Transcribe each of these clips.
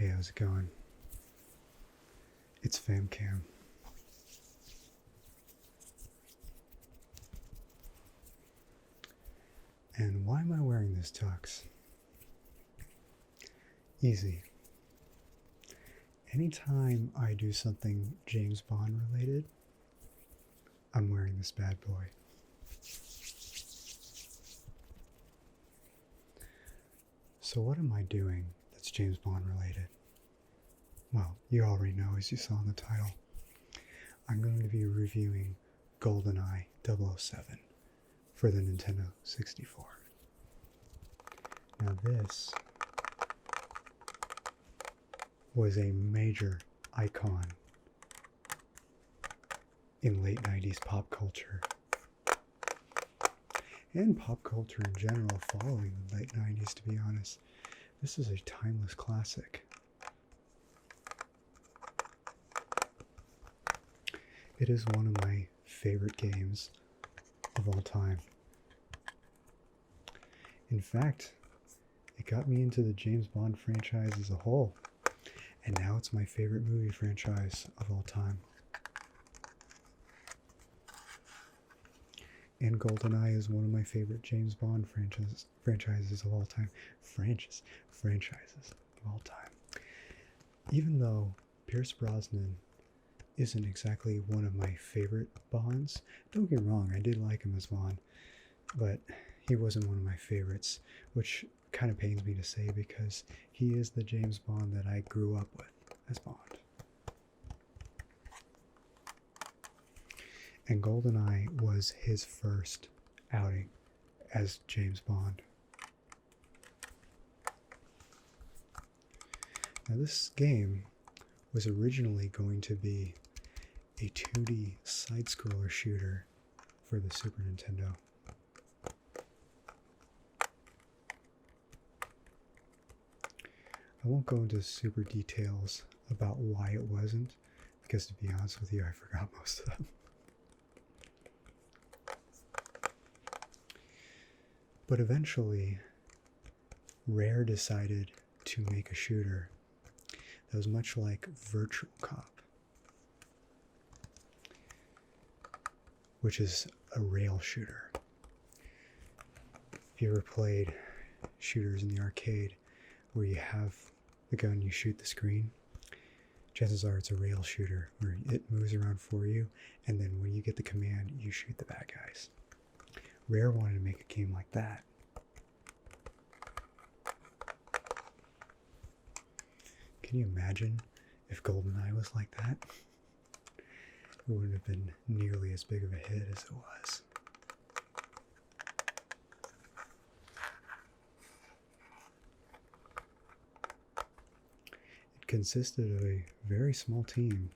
Hey, how's it going? It's FamKam. And why am I wearing this tux? Easy. Anytime I do something James Bond related, I'm wearing this bad boy. So what am I doing that's James Bond related? Well, you already know, as you saw in the title. I'm going to be reviewing GoldenEye 007 for the Nintendo 64. Now this was a major icon in late 90s pop culture and pop culture in general following the late 90s, to be honest. This is a timeless classic. It is one of my favorite games of all time. In fact, it got me into the James Bond franchise as a whole, and now it's my favorite movie franchise of all time. And GoldenEye is one of my favorite James Bond franchises of all time. Franchises of all time. Even though Pierce Brosnan isn't exactly one of my favorite Bonds, don't get me wrong, I did like him as Bond, but he wasn't one of my favorites, which kind of pains me to say because he is the James Bond that I grew up with as Bond. And GoldenEye was his first outing as James Bond. Now this game was originally going to be a 2D side-scroller shooter for the Super Nintendo. I won't go into super details about why it wasn't, because to be honest with you, I forgot most of them. But eventually, Rare decided to make a shooter that was much like Virtual Cop, which is a rail shooter. If you ever played shooters in the arcade where you have the gun, you shoot the screen, chances are it's a rail shooter where it moves around for you, and then when you get the command, you shoot the bad guys. Rare wanted to make a game like that. Can you imagine if GoldenEye was like that? It wouldn't have been nearly as big of a hit as it was. It consisted of a very small team,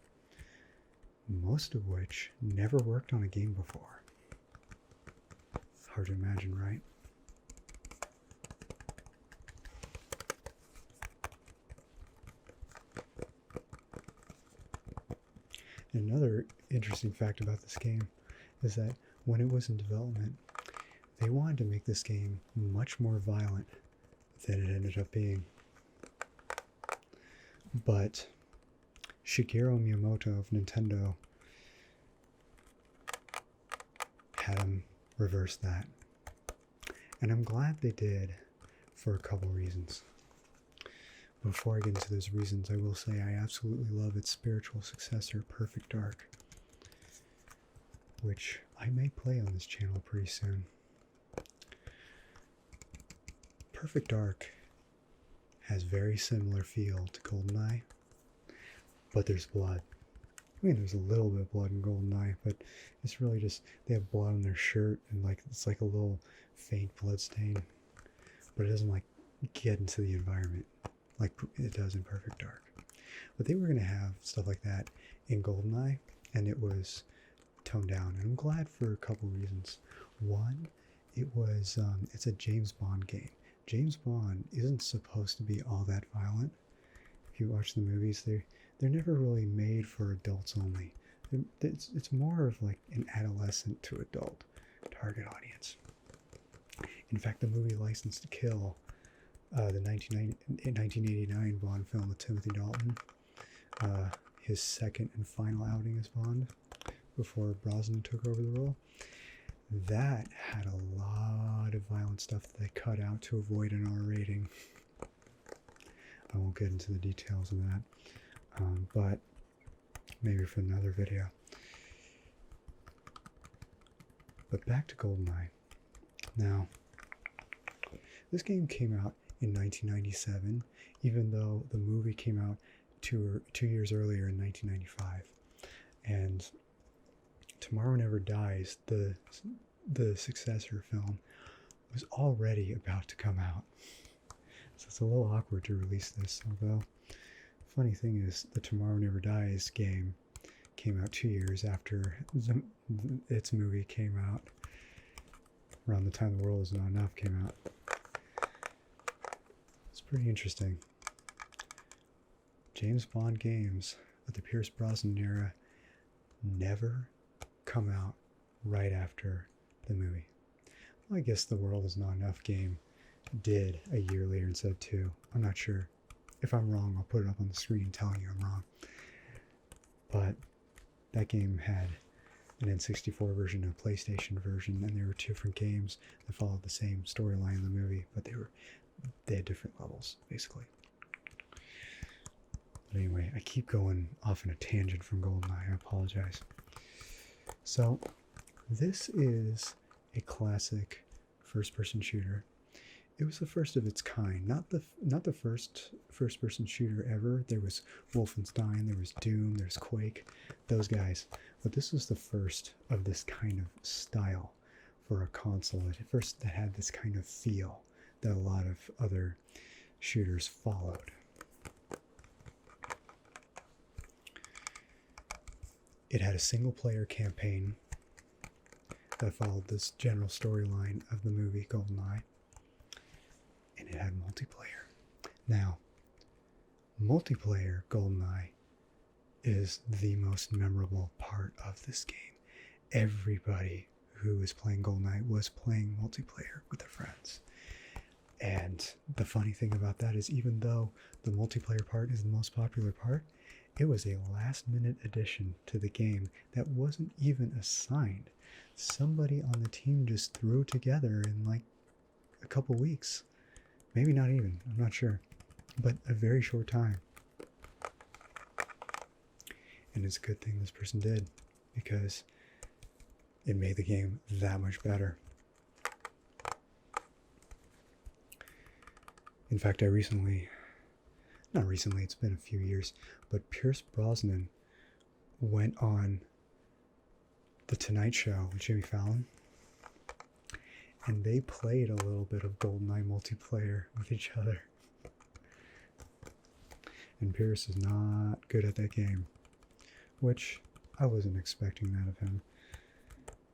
most of which never worked on a game before. Hard to imagine, right? Another interesting fact about this game is that when it was in development, they wanted to make this game much more violent than it ended up being. But Shigeru Miyamoto of Nintendo had him reverse that. And I'm glad they did for a couple reasons. Before I get into those reasons, I will say I absolutely love its spiritual successor, Perfect Dark, which I may play on this channel pretty soon. Perfect Dark has very similar feel to GoldenEye, but there's blood. I mean, there's a little bit of blood in GoldenEye, but it's really just, they have blood on their shirt, and like it's like a little faint blood stain, but it doesn't like get into the environment like it does in Perfect Dark. But they were going to have stuff like that in GoldenEye, and it was toned down, and I'm glad for a couple reasons. One, it's a James Bond game. James Bond isn't supposed to be all that violent. If you watch the movies, they're never really made for adults only. It's more of like an adolescent to adult target audience. In fact, the movie License to Kill the 1989 Bond film with Timothy Dalton, his second and final outing as Bond before Brosnan took over the role. That had a lot of violent stuff that they cut out to avoid an R rating. I won't get into the details of that, but maybe for another video. But back to GoldenEye. Now, this game came out in 1997, even though the movie came out two years earlier in 1995. And Tomorrow Never Dies, the successor film, was already about to come out. So it's a little awkward to release this, although funny thing is the Tomorrow Never Dies game came out 2 years after its movie came out, around the time The World Is Not Enough came out. It's pretty interesting. James Bond games of the Pierce Brosnan era never come out right after the movie. Well, I guess The World Is Not Enough game did a year later instead of 2. I'm not sure. If I'm wrong, I'll put it up on the screen telling you I'm wrong. But that game had an N64 version and a PlayStation version, and there were 2 different games that followed the same storyline in the movie, but they had different levels, basically. But anyway, I keep going off in a tangent from GoldenEye. I apologize. So, this is a classic first-person shooter. It was the first of its kind, not the first-person shooter ever. There was Wolfenstein, there was Doom, there's Quake, those guys. But this was the first of this kind of style for a console. That had this kind of feel that a lot of other shooters followed. It had a single-player campaign that followed this general storyline of the movie GoldenEye. And it had multiplayer. Now, multiplayer GoldenEye is the most memorable part of this game. Everybody who was playing GoldenEye was playing multiplayer with their friends. And the funny thing about that is, even though the multiplayer part is the most popular part, it was a last-minute addition to the game that wasn't even assigned. Somebody on the team just threw together in like a couple weeks. Maybe not even, I'm not sure, but a very short time. And it's a good thing this person did, because it made the game that much better. In fact, not recently, it's been a few years, but Pierce Brosnan went on The Tonight Show with Jimmy Fallon, and they played a little bit of GoldenEye multiplayer with each other. And Pierce is not good at that game, which I wasn't expecting that of him.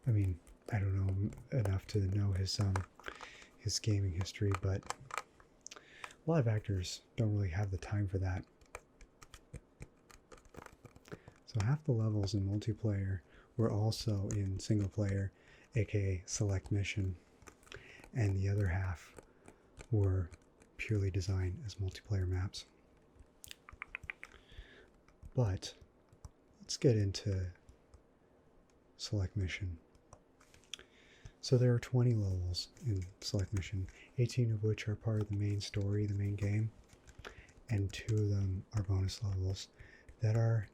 I mean, I don't know enough to know his gaming history, but a lot of actors don't really have the time for that. So half the levels in multiplayer were also in single player, aka select mission, and the other half were purely designed as multiplayer maps. But let's get into select mission. So there are 20 levels in select mission, 18 of which are part of the main story, the main game, and 2 of them are bonus levels that are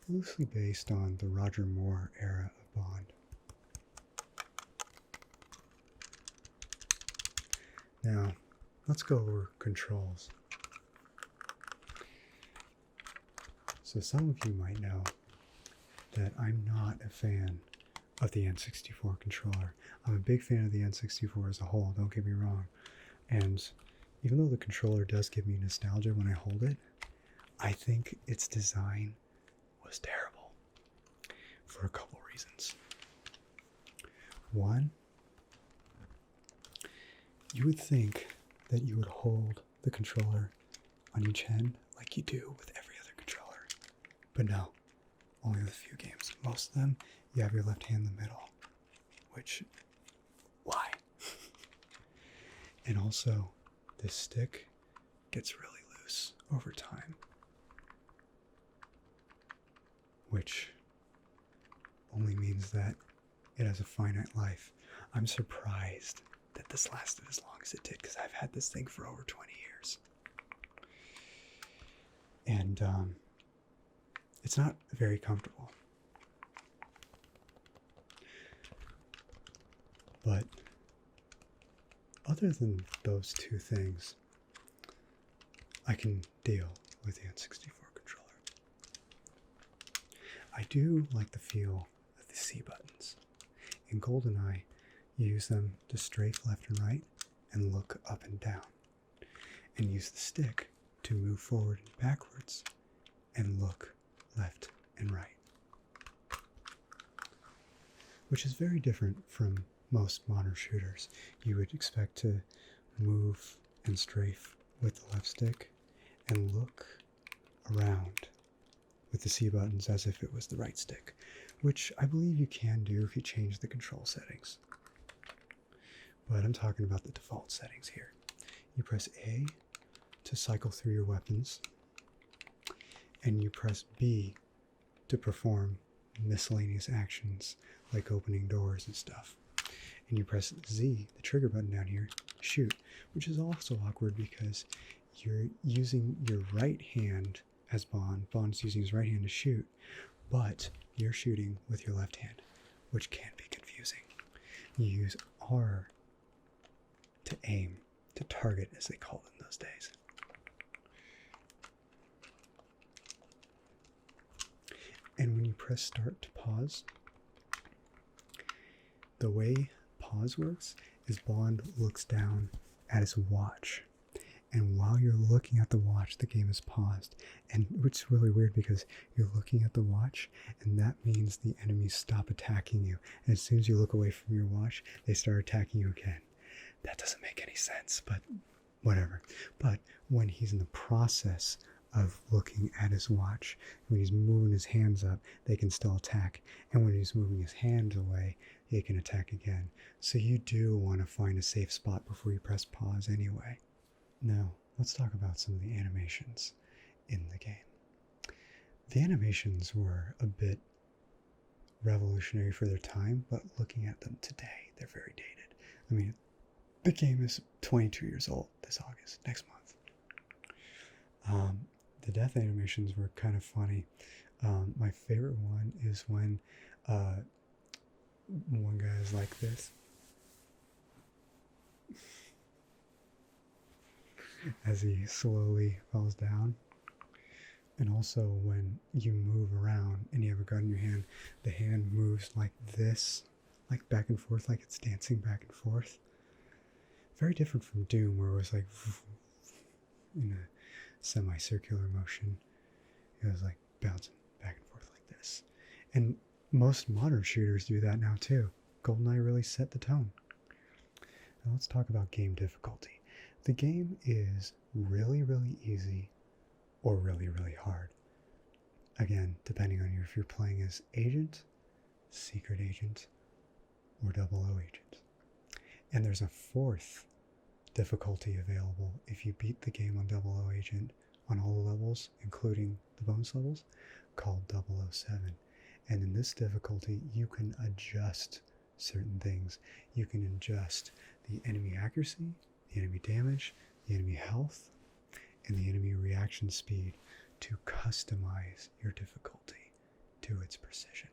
loosely based on the Roger Moore era of Bond. Now, let's go over controls. So some of you might know that I'm not a fan of the N64 controller. I'm a big fan of the N64 as a whole, don't get me wrong. And even though the controller does give me nostalgia when I hold it, I think its design was terrible for a couple reasons. One, you would think that you would hold the controller on each hand like you do with every other controller. But no, only with a few games. Most of them, you have your left hand in the middle. Which, why? And also, this stick gets really loose over time, which only means that it has a finite life. I'm surprised that this lasted as long as it did, because I've had this thing for over 20 years. And it's not very comfortable. But other than those two things, I can deal with the N64 controller. I do like the feel of the C buttons. In GoldenEye, you use them to strafe left and right and look up and down, and use the stick to move forward and backwards and look left and right, which is very different from most modern shooters. You would expect to move and strafe with the left stick and look around with the C buttons as if it was the right stick, which I believe you can do if you change the control settings. But I'm talking about the default settings here. You press A to cycle through your weapons, and you press B to perform miscellaneous actions like opening doors and stuff. And you press Z, the trigger button down here, shoot, which is also awkward because you're using your right hand as Bond. Bond's using his right hand to shoot, but you're shooting with your left hand, which can be confusing. You use R to aim, to target, as they called it in those days. And when you press start to pause, the way pause works is Bond looks down at his watch, and while you're looking at the watch, the game is paused, and which is really weird because you're looking at the watch, and that means the enemies stop attacking you, and as soon as you look away from your watch, they start attacking you again. That doesn't make any sense, but whatever. But when he's in the process of looking at his watch, when he's moving his hands up, they can still attack, and when he's moving his hands away, he can attack again. So you do want to find a safe spot before you press pause anyway. Now, let's talk about some of the animations in the game. The animations were a bit revolutionary for their time, but looking at them today, they're very dated. I mean, the game is 22 years old this August, next month. The death animations were kind of funny. My favorite one is when one guy is like this, as he slowly falls down. And also when you move around and you have a gun in your hand, the hand moves like this, like back and forth, like it's dancing back and forth. Very different from Doom, where it was like in a semicircular motion. It was like bouncing back and forth like this. And most modern shooters do that now too. GoldenEye really set the tone. Now let's talk about game difficulty. The game is really, really easy or really, really hard. Again, depending on if you're playing as Agent, Secret Agent, or 00 Agent. And there's a fourth difficulty available if you beat the game on 00 Agent on all the levels, including the bonus levels, called 007. And in this difficulty, you can adjust certain things. You can adjust the enemy accuracy, the enemy damage, the enemy health, and the enemy reaction speed to customize your difficulty to its precision.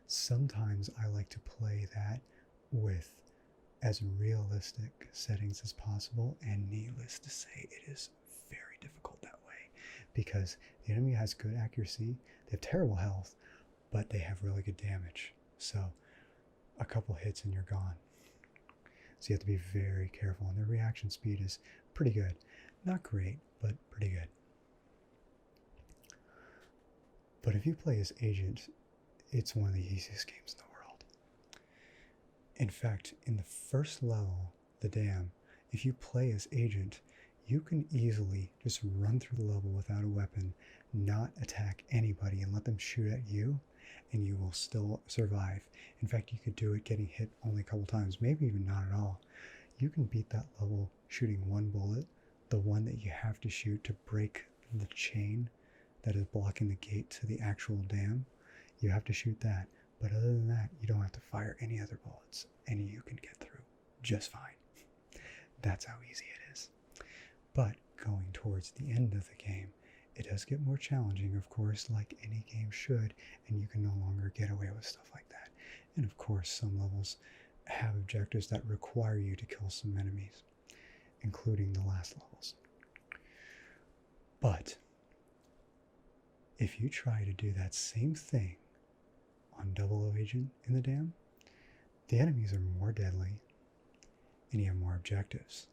Sometimes I like to play that with as realistic settings as possible, and needless to say, it is very difficult that way because the enemy has good accuracy, they have terrible health, but they have really good damage. So a couple hits and you're gone. So you have to be very careful, and their reaction speed is pretty good. Not great, but pretty good. But if you play as Agent, it's one of the easiest games in the world. In fact, in the first level, the dam, if you play as Agent, you can easily just run through the level without a weapon, not attack anybody, and let them shoot at you, and you will still survive. In fact, you could do it getting hit only a couple times, maybe even not at all. You can beat that level shooting one bullet the one that you have to shoot to break the chain that is blocking the gate to the actual dam, you have to shoot that. But other than that, you don't have to fire any other bullets, and you can get through just fine. That's how easy it is. But going towards the end of the game, it does get more challenging, of course, like any game should, and you can no longer get away with stuff like that. And of course, some levels have objectives that require you to kill some enemies, including the last levels. But if you try to do that same thing on 00 Agent in the dam, the enemies are more deadly, and you have more objectives.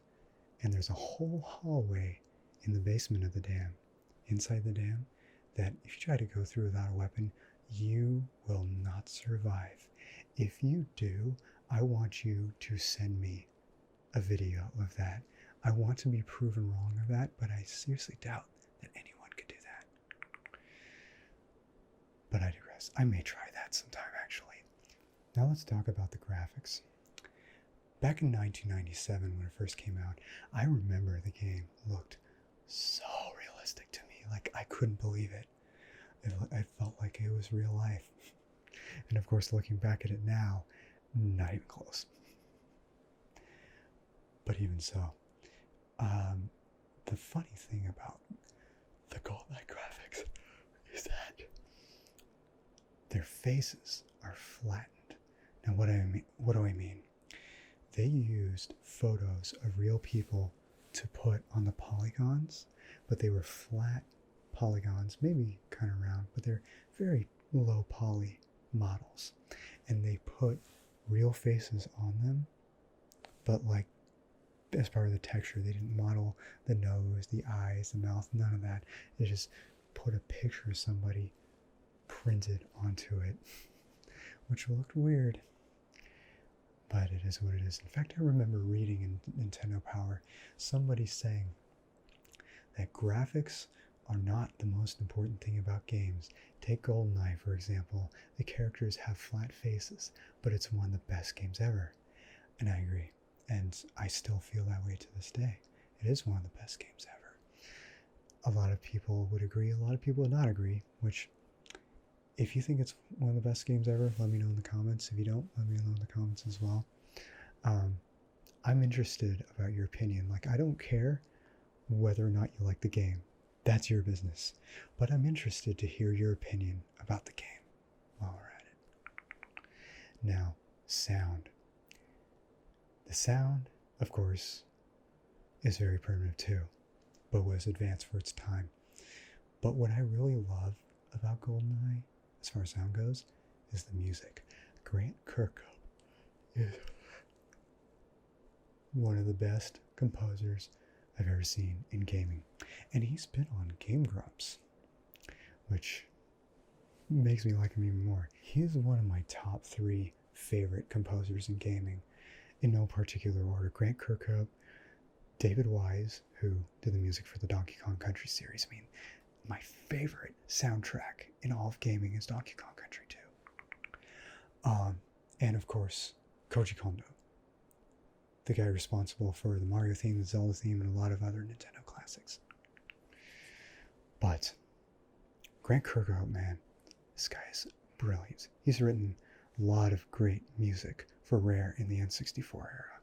And there's a whole hallway in the basement of the dam, inside the dam, that if you try to go through without a weapon, you will not survive. If you do, I want you to send me a video of that. I want to be proven wrong of that, but I seriously doubt that anyone could do that. But I digress. I may try that sometime, actually. Now let's talk about the graphics. Back in 1997, when it first came out, I remember the game looked so realistic to me. Like, I couldn't believe it. I felt like it was real life. And of course, looking back at it now, not even close. But even so, the funny thing about the GoldenEye graphics is that their faces are flattened. Now, what do I mean? They used photos of real people to put on the polygons, but they were flat polygons, maybe kind of round, but they're very low poly models. And they put real faces on them, but like as part of the texture, they didn't model the nose, the eyes, the mouth, none of that. They just put a picture of somebody printed onto it, which looked weird. But it is what it is. In fact, I remember reading in Nintendo Power somebody saying that graphics are not the most important thing about games. Take GoldenEye, for example. The characters have flat faces, but it's one of the best games ever. And I agree. And I still feel that way to this day. It is one of the best games ever. A lot of people would agree, a lot of people would not agree, which, if you think it's one of the best games ever, let me know in the comments. If you don't, let me know in the comments as well. I'm interested about your opinion. Like, I don't care whether or not you like the game. That's your business. But I'm interested to hear your opinion about the game while we're at it. Now, sound. The sound, of course, is very primitive too, but was advanced for its time. But what I really love about GoldenEye, as far as sound goes, is the music. Grant Kirkhope is one of the best composers I've ever seen in gaming. And he's been on Game Grumps, which makes me like him even more. He is one of my top 3 favorite composers in gaming, in no particular order. Grant Kirkhope, David Wise, who did the music for the Donkey Kong Country series. I mean, my favorite soundtrack in all of gaming is Donkey Kong Country 2. And of course, Koji Kondo, the guy responsible for the Mario theme, the Zelda theme, and a lot of other Nintendo classics. But Grant Kirkhope, man, this guy is brilliant. He's written a lot of great music for Rare in the N64 era.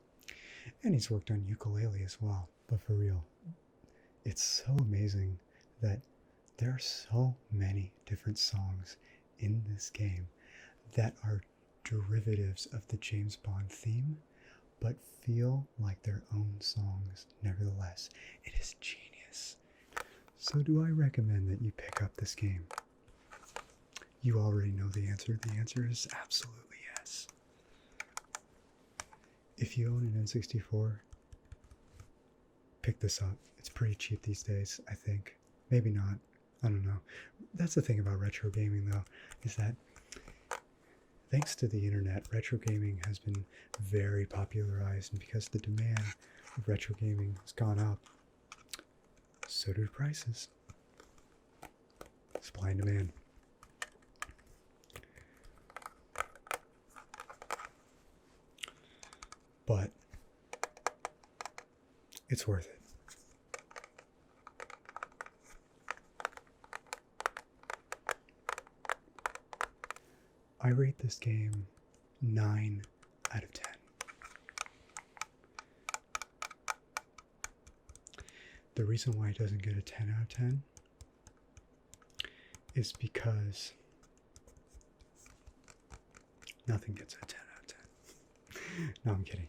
And he's worked on ukulele as well. But for real, it's so amazing that there are so many different songs in this game that are derivatives of the James Bond theme, but feel like their own songs nevertheless. It is genius. So do I recommend that you pick up this game? You already know the answer. The answer is absolutely yes. If you own an N64, pick this up. It's pretty cheap these days, I think. Maybe not. I don't know. That's the thing about retro gaming, though, is that thanks to the internet, retro gaming has been very popularized, and because the demand of retro gaming has gone up, so do prices. Supply and demand. But it's worth it. I rate this game 9 out of 10. The reason why it doesn't get a 10 out of 10 is because nothing gets a 10 out of 10. No, I'm kidding.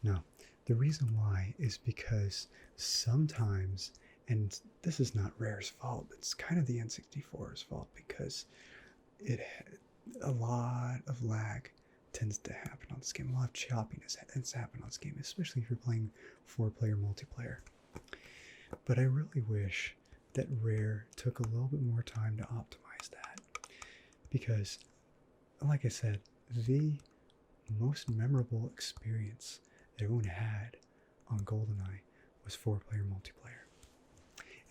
No, the reason why is because sometimes, and this is not Rare's fault, it's kind of the N64's fault, because a lot of lag tends to happen on this game. A lot of choppiness tends to happen on this game, especially if you're playing 4-player multiplayer. But I really wish that Rare took a little bit more time to optimize that, because, like I said, the most memorable experience that everyone had on GoldenEye was 4-player multiplayer.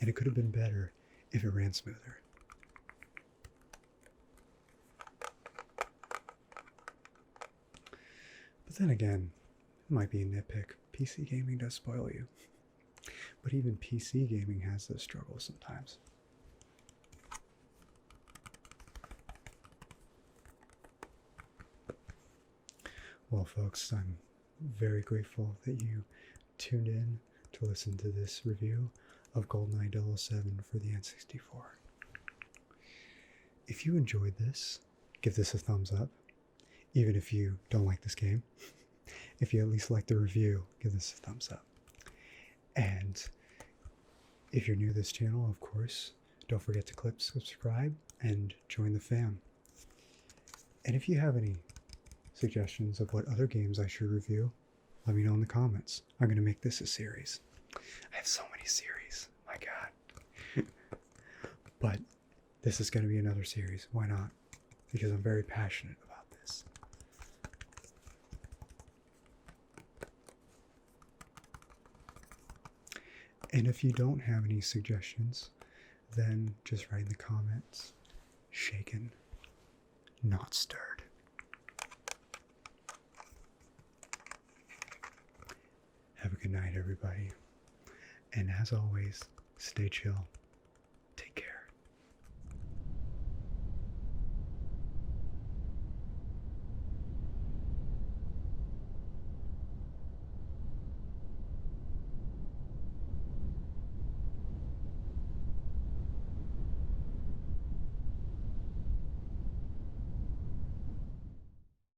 And it could have been better if it ran smoother. But then again, it might be a nitpick. PC gaming does spoil you. But even PC gaming has those struggles sometimes. Well, folks, I'm very grateful that you tuned in to listen to this review of GoldenEye 007 for the N64. If you enjoyed this, give this a thumbs up. Even if you don't like this game, if you at least like the review, give this a thumbs up. And if you're new to this channel, of course, don't forget to click subscribe and join the fam. And if you have any suggestions of what other games I should review, let me know in the comments. I'm going to make this a series. I have so many series. My God. But this is going to be another series. Why not? Because I'm very passionate about this. And if you don't have any suggestions, then just write in the comments, shaken, not stirred. Have a good night, everybody. And as always, stay chill.